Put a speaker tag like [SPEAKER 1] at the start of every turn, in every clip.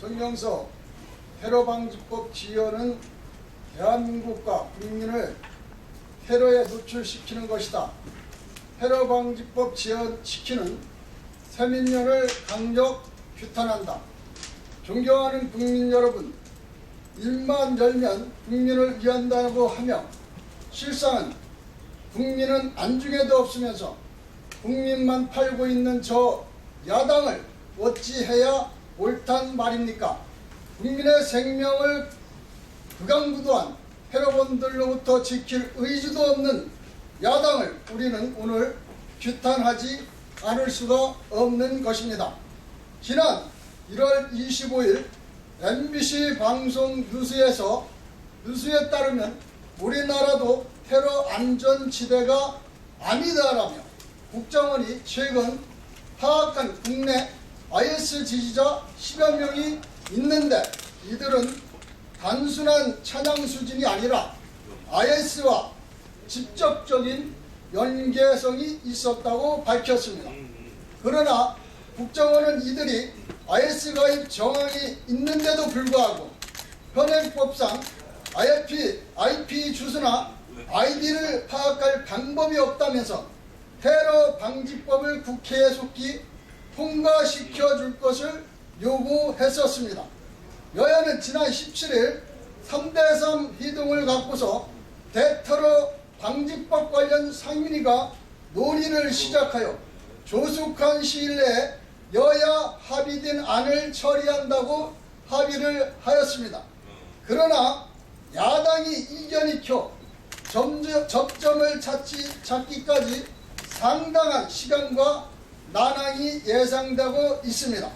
[SPEAKER 1] 성명서 테러방지법 지연은 대한민국과 국민을 테러에 노출시키는 것이다. 테러방지법 지연시키는 세민령을 강력 규탄한다. 존경하는 국민 여러분, 일만 열면 국민을 위한다고 하며 실상은 국민은 안중에도 없으면서 국민만 팔고 있는 저 야당을 어찌해야 옳단 말입니까? 국민의 생명을 극악무도한 테러범들로부터 지킬 의지도 없는 야당을 우리는 오늘 규탄하지 않을 수가 없는 것입니다. 지난 1월 25일 MBC 방송 뉴스에 따르면 우리나라도 테러 안전지대가 아니다라며 국정원이 최근 파악한 국내 IS 지지자 10여 명이 있는데 이들은 단순한 찬양 수준이 아니라 IS와 직접적인 연계성이 있었다고 밝혔습니다. 그러나 국정원은 이들이 IS 가입 정황이 있는데도 불구하고 현행법상 IP 주소나 아이디를 파악할 방법이 없다면서 테러 방지법을 국회에 속히 통과시켜 줄 것을 요구했었습니다. 여야는 지난 17일 3대3 회동을 갖고서 대테러 방지법 관련 상임위가 논의를 시작하여 조속한 시일 내에 여야 합의된 안을 처리한다고 합의를 하였습니다. 그러나 야당이 이견이 켜 접점을 찾기까지 상당한 시간과 난항이 예상되고 있습니다.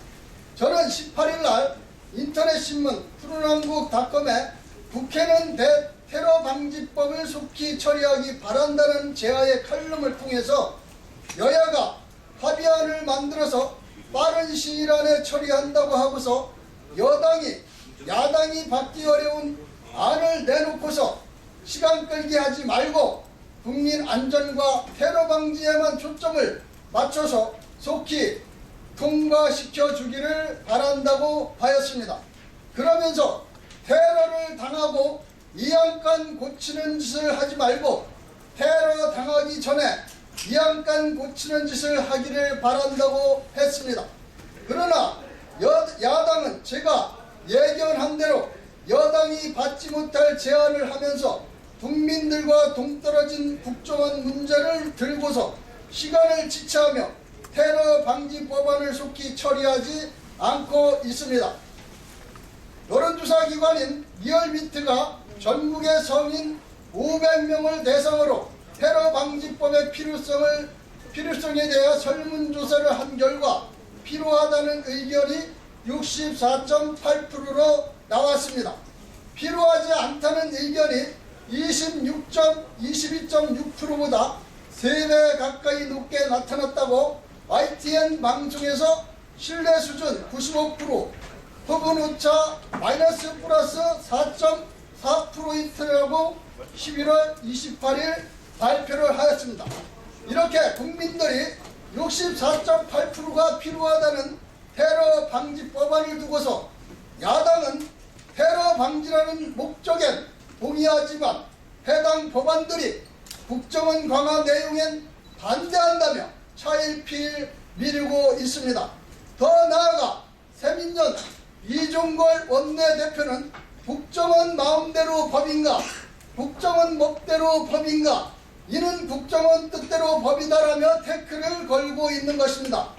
[SPEAKER 1] 저는 18일 날 인터넷신문 푸른왕국닷컴에 국회는 테러 방지법을 속히 처리하기 바란다는 제하의 칼럼을 통해서 여야가 합의안을 만들어서 빠른 시일 안에 처리한다고 하고서 야당이 받기 어려운 안을 내놓고서 시간 끌기 하지 말고 국민 안전과 테러 방지에만 초점을 맞춰서 속히 통과시켜 주기를 바란다고 하였습니다. 그러면서 테러를 당하고 이양간 고치는 짓을 하지 말고 테러 당하기 전에 이양간 고치는 짓을 하기를 바란다고 했습니다. 그러나 야당은 제가 예견한 대로 여당이 받지 못할 제안을 하면서 국민들과 동떨어진 국정원 문제를 들고서 시간을 지체하며 테러 방지 법안을 속히 처리하지 않고 있습니다. 여론조사 기관인 리얼미터가 전국의 성인 500명을 대상으로 테러 방지법의 필요성에 대해 설문조사를 한 결과 필요하다는 의견이 64.8%로 나왔습니다. 필요하지 않다는 의견이 22.6%보다 3배 가까이 높게 나타났다고 YTN 방송에서 신뢰 수준 95%, 허브노차 마이너스 플러스 4.4%라고 11월 28일 발표를 하였습니다. 이렇게 국민들이 64.8%가 필요하다는 테러 방지 법안을 두고서 야당은 테러 방지라는 목적엔 동의하지만 해당 법안들이 국정원 강화 내용엔 반대한다며 차일피일 미루고 있습니다. 더 나아가 세민연 이종걸 원내대표는 국정원 마음대로 법인가, 국정원 멋대로 법인가, 이는 국정원 뜻대로 법이다라며 태클을 걸고 있는 것입니다.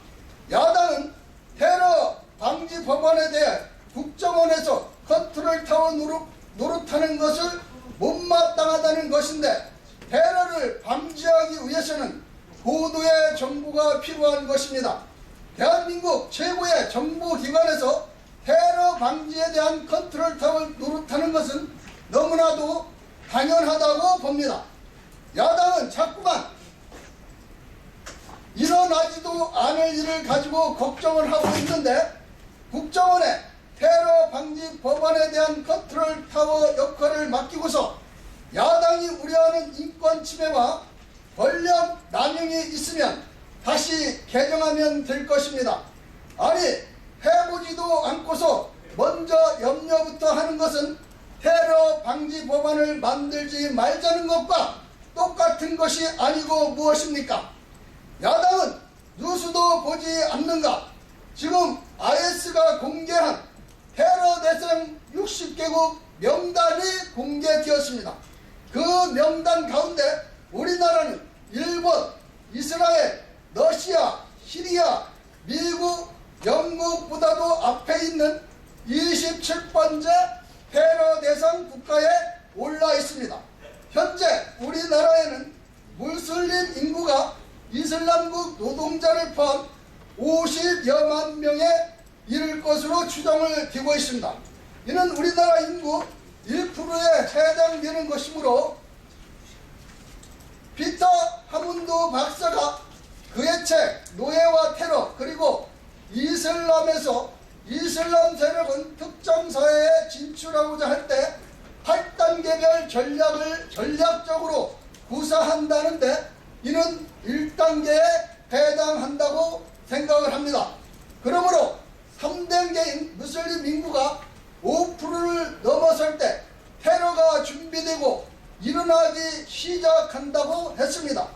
[SPEAKER 1] 야당은 테러 방지 법안에 대해 국정원에서 컨트롤 타워 노릇하는 것을 못마땅하다는 것인데 테러를 방지하기 위해서는 고도의 정부가 필요한 것입니다. 대한민국 최고의 정부기관에서 테러 방지에 대한 컨트롤 타워를 노릇하는 것은 너무나도 당연하다고 봅니다. 야당은 자꾸만 일어나지도 않을 일을 가지고 걱정을 하고 있는데 국정원에 테러 방지 법안에 대한 컨트롤 타워 역할을 맡기고서 야당이 우려하는 인권 침해와 권력 남용이 있으면 다시 개정하면 될 것입니다. 아니 해보지도 않고서 먼저 염려부터 하는 것은 테러 방지 법안을 만들지 말자는 것과 똑같은 것이 아니고 무엇입니까? 야당은 뉴스도 보지 않는가? 지금 IS가 공개한 테러 대상 60개국 명단이 공개되었습니다. 그 명단 가운데 우리나라는 일본, 이스라엘, 러시아, 시리아, 미국, 영국보다도 앞에 있는 27번째 테러 대상 국가에 올라 있습니다. 현재 우리나라에는 무슬림 인구가 이슬람국 노동자를 포함 50여만 명에 이를 것으로 추정을 되고 있습니다. 이는 우리나라 인구 1%에 해당되는 것이므로 피터 하문드 박사가 그의 책 노예와 테러 그리고 이슬람에서 이슬람 세력은 특정 사회에 진출하고자 할 때 8단계별 전략을 전략적으로 구사한다는데 이는 1단계에 해당한다고 생각을 합니다. 그러므로 3단계인 무슬림 인구가 5%를 넘어설 때 테러가 준비되고 일어나기 시작한다고 했습니다.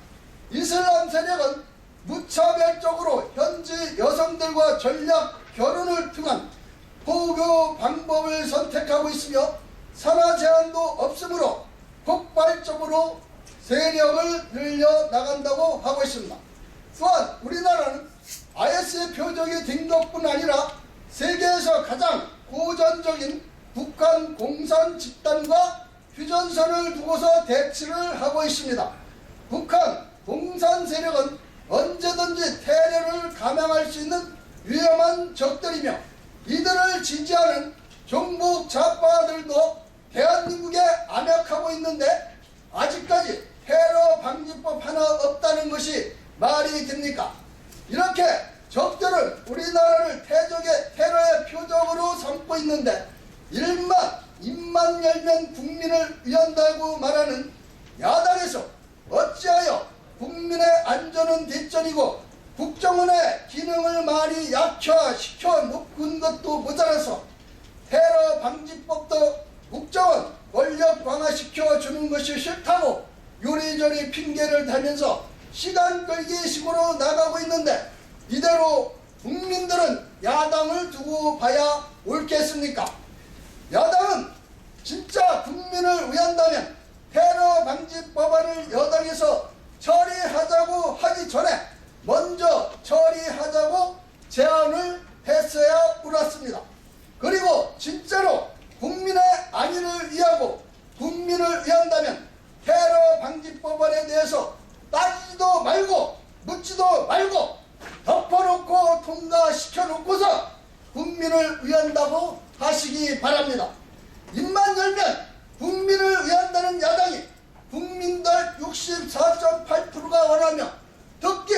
[SPEAKER 1] 이슬람 세력은 무차별적으로 현지 여성들과 전략 결혼을 통한 포교 방법을 선택하고 있으며 산하 제한도 없으므로 폭발적으로 세력을 늘려나간다고 하고 있습니다. 또한 우리나라는 IS의 표적이 된 것뿐 아니라 세계에서 가장 고전적인 북한 공산 집단과 휴전선을 두고서 대치를 하고 있습니다. 북한 공산 세력은 언제든지 테러를 감행할 수 있는 위험한 적들이며 이들을 지지하는 종북 좌파들도 대한민국에 안약하고 있는데 아직까지 테러 방지법 하나 없다는 것이 말이 됩니까? 이렇게 적들은 우리나라를 테러의 표적으로 삼고 있는데 입만 열면 국민을 위한다고 말하는 야당에서 어찌하여 국민의 안전은 뒷전이고 국정원의 기능을 많이 약화시켜 놓은 것도 모자라서 테러 방지법도 국정원 권력 강화시켜 주는 것이 싫다고 요리조리 핑계를 대면서 시간 끌기 식으로 나가고 있는데 이대로 국민들은 야당을 두고 봐야 옳겠습니까? 야당은 진짜 국민을 위한다면 테러 방지 법안을 여당에서 처리하자고 하기 전에 먼저 처리하자고 제안을 했어야 옳았습니다. 그리고 진짜로 국민의 안위를 위하고 국민을 위한다면 테러 방지 법안에 대해서 따지지도 말고 묻지도 말고 덮어놓고 통과시켜놓고서 국민을 위한다고 하시기 바랍니다. 입만 열면 국민을 위한다는 야당이 국민들 64.8%가 원하며 특히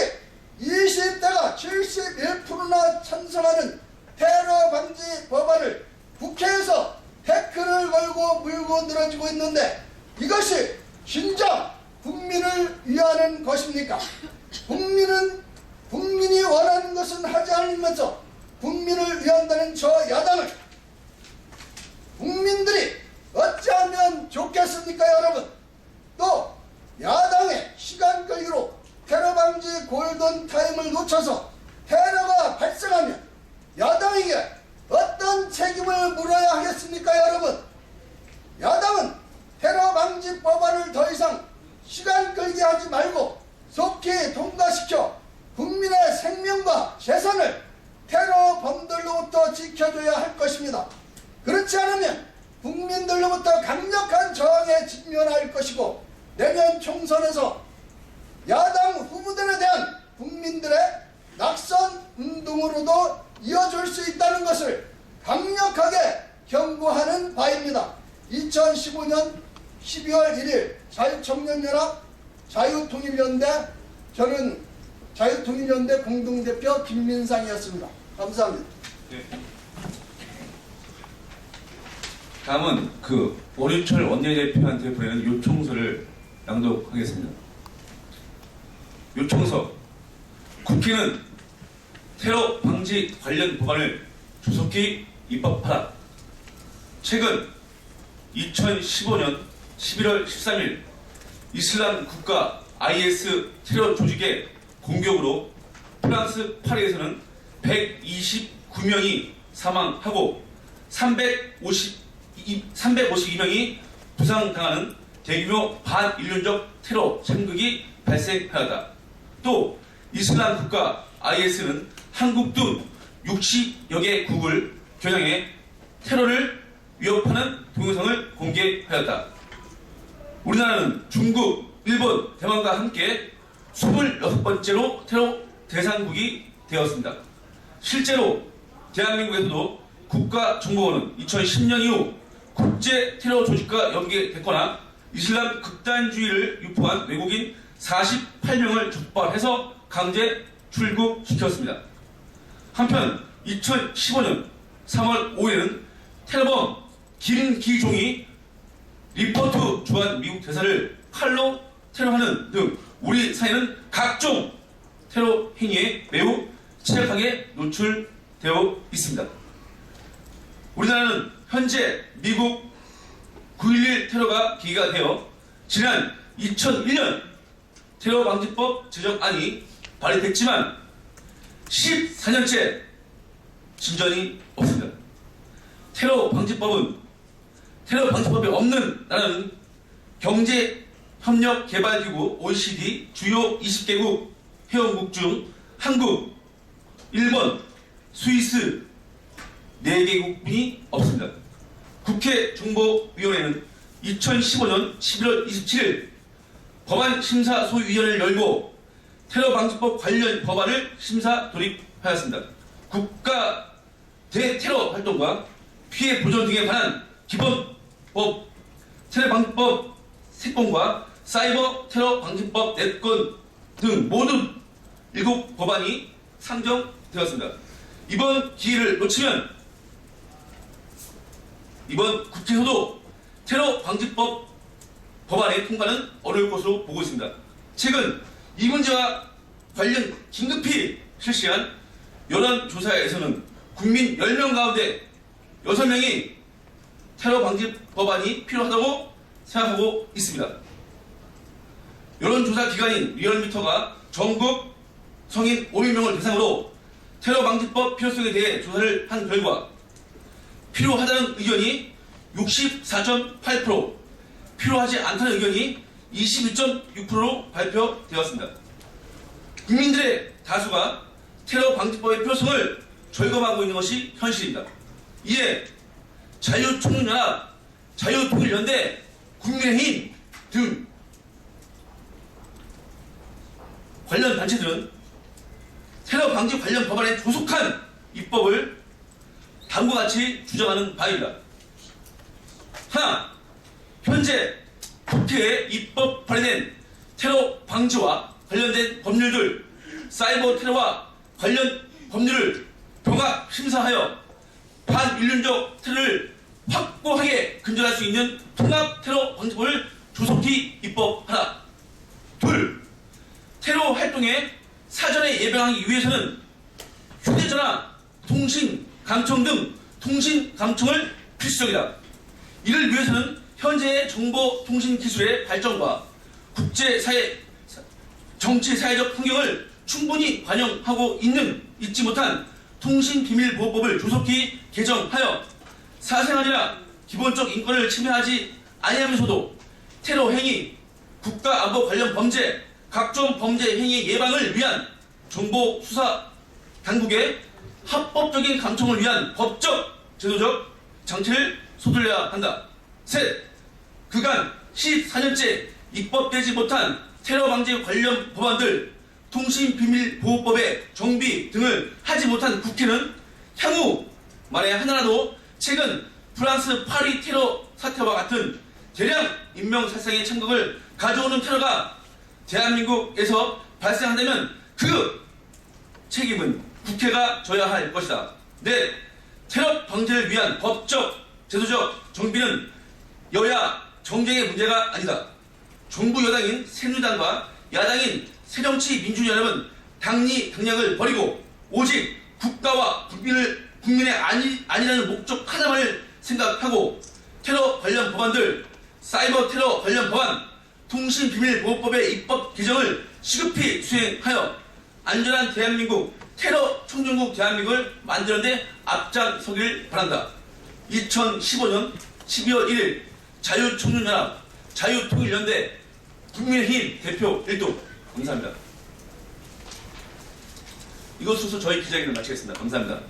[SPEAKER 1] 20대가 71%나 찬성하는 테러 방지 법안을 국회에서 태클을 걸고 물고 늘어지고 있는데 이것이 진정 국민을 위하는 것입니까? 국민이 원하는 것은 하지 않으면서 국민을 위한다는 저 야당을 국민들이 어찌하면 좋겠습니까, 여러분? 또 야당의 시간 끌기로 테러 방지 골든타임을 놓쳐서 테러가 발생하면 야당에게 어떤 책임을 물어야 하겠습니까, 여러분? 야당은 테러 방지 법안을 더 이상 시간 끌기 하지 말고 속히 통과시켜 국민의 생명과 재산을 테러 범들로부터 지켜줘야 할 것입니다. 그렇지 않으면 국민들로부터 강력한 저항에 직면할 것이고 내년 총선에서 야당 후보들에 대한 국민들의 낙선 운동으로도 이어질 수 있다는 것을 강력하게 경고하는 바입니다. 2015년 12월 1일 자유청년연합 자유통일연대 저는 자유통일연대 공동대표 김민상이었습니다. 감사합니다.
[SPEAKER 2] 네. 다음은 오류철 원내대표한테 보내는 요청서를 낭독하겠습니다. 요청서. 국회는 테러 방지 관련 법안을 조속히 입법하라. 최근 2015년 11월 13일 이슬람 국가 IS 테러 조직의 공격으로 프랑스 파리에서는 129명이 사망하고 352명이 부상당하는 대규모 반인륜적 테러 참극이 발생하였다. 또 이슬람 국가 IS는 한국 등 60여 개국을 겨냥해 테러를 위협하는 동영상을 공개하였다. 우리나라는 중국, 일본, 대만과 함께 26번째로 테러 대상국이 되었습니다. 실제로 대한민국에서도 국가정보원은 2010년 이후 국제 테러 조직과 연계됐거나 이슬람 극단주의를 유포한 외국인 48명을 적발해서 강제 출국시켰습니다. 한편 2015년 3월 5일에는 테러범 김기종이 리포트 주한 미국 대사를 칼로 테러하는 등 우리 사회는 각종 테러 행위에 매우 취약하게 노출되어 있습니다. 우리나라는 현재 미국 9.11 테러가 계기가 되어 지난 2001년 테러방지법 제정안이 발의됐지만 14년째 진전이 없습니다. 테러방지법이 없는 나라는 경제협력개발기구 OECD 주요 20개국 회원국 중 한국, 일본, 스위스 4개국뿐이 없습니다. 국회 정보위원회는 2015년 11월 27일 법안심사소위원회를 열고 테러방지법 관련 법안을 심사 돌입하였습니다. 국가 대테러 활동과 피해 보전 등에 관한 기본법, 테러방지법 3건과 사이버 테러 방지법 4건 등 모두 7법안이 상정되었습니다. 이번 기회를 놓치면 이번 국회에서도 테러 방지법 법안의 통과는 어려울 것으로 보고 있습니다. 최근 이 문제와 관련 긴급히 실시한 여론조사에서는 국민 10명 가운데 6명이 테러 방지 법안이 필요하다고 생각하고 있습니다. 여론조사 기관인 리얼미터가 전국 성인 500명을 대상으로 테러 방지법 필요성에 대해 조사를 한 결과 필요하다는 의견이 64.8%, 필요하지 않다는 의견이 22.6%로 발표되었습니다. 국민들의 다수가 테러 방지법의 필요성을 절감하고 있는 것이 현실입니다. 이에 자유총연합, 자유통일연대, 국민의힘 등 관련 단체들은 테러 방지 관련 법안의 조속한 입법을 다음과 같이 주장하는 바입니다. 하나, 현재 국회에 입법 발의된 테러 방지와 관련된 법률들, 사이버 테러와 관련 법률을 병합 심사하여 반인륜적 테러를 확고하게 근절할 수 있는 통합 테러 방지법을 조속히 입법하라. 둘, 테러 활동에 사전에 예방하기 위해서는 휴대전화, 통신, 감청 등 통신 감청을 필수적이다. 이를 위해서는 현재의 정보통신 기술의 발전과 국제사회, 정치사회적 환경을 충분히 반영하고 있지 못한 통신비밀보호법을 조속히 개정하여 사생활이나 기본적 인권을 침해하지 아니하면서도 테러 행위, 국가안보 관련 범죄, 각종 범죄 행위 예방을 위한 정보 수사 당국의 합법적인 감청을 위한 법적, 제도적 장치를 소들여야 한다. 셋, 그간 14년째 입법되지 못한 테러 방지 관련 법안들, 통신비밀보호법의 정비 등을 하지 못한 국회는 향후 만에 하나라도 최근 프랑스 파리 테러 사태와 같은 대량 인명살상의 참극을 가져오는 테러가 대한민국에서 발생한다면 그 책임은 국회가 져야 할 것이다. 넷, 테러 방지를 위한 법적, 제도적 정비는 여야 정쟁의 문제가 아니다. 정부 여당인 새누리당과 야당인 새정치민주연합은 당리당략을 버리고 오직 국가와 국민의 아니라는 목적 하나만을 생각하고 테러 관련 법안들, 사이버 테러 관련 법안, 통신비밀보호법의 입법 개정을 시급히 수행하여 안전한 대한민국, 테러 청정국 대한민국을 만드는 데 앞장서길 바란다. 2015년 12월 1일 자유총연연합, 자유통일연대, 국민의힘 대표 1동. 감사합니다. 이것으로서 저희 기자회견을 마치겠습니다. 감사합니다.